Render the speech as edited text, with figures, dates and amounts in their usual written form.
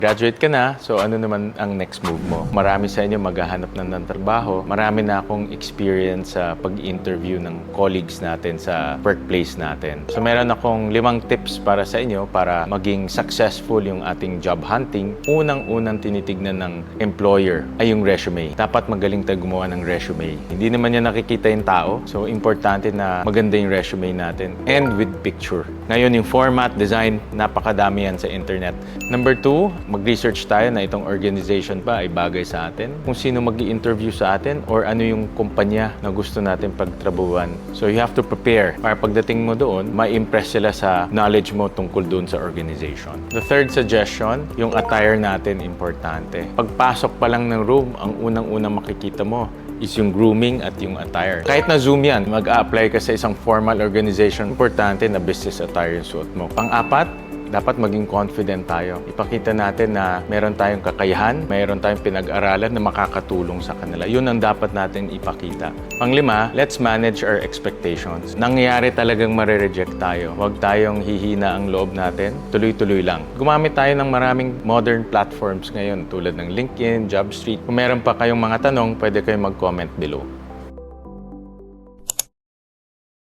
Graduate ka na, so ano naman ang next move mo? Marami sa inyo maghahanap ng trabaho. Marami na akong experience sa pag-interview ng colleagues natin sa workplace natin. So meron akong 5 tips para sa inyo para maging successful yung ating job hunting. Unang-unang tinitignan ng employer ay yung resume. Dapat magaling tayo gumawa ng resume. Hindi naman niya nakikita yung tao, so importante na maganda yung resume natin. And with picture. Ngayon yung format, design, napakadami yan sa internet. Number 2, mag-research tayo na itong organization ba ay bagay sa atin, kung sino mag-i-interview sa atin, or ano yung kumpanya na gusto natin pagtrabuhan. So you have to prepare para pagdating mo doon, ma-impress sila sa knowledge mo tungkol doon sa organization. The third suggestion, yung attire natin importante. Pagpasok pa lang ng room, ang unang-unang makikita mo is yung grooming at yung attire. Kahit na Zoom yan, mag-a-apply ka sa isang formal organization, importante na business attire yung suot mo. Pang-apat, dapat maging confident tayo. Ipakita natin na meron tayong kakayahan, meron tayong pinag-aralan na makakatulong sa kanila. Yun ang dapat natin ipakita. Pang-5, let's manage our expectations. Nangyayari talagang marereject tayo. Huwag tayong hihina ang loob natin. Tuloy-tuloy lang. Gumamit tayo ng maraming modern platforms ngayon tulad ng LinkedIn, JobStreet. Kung meron pa kayong mga tanong, pwede kayong mag-comment below.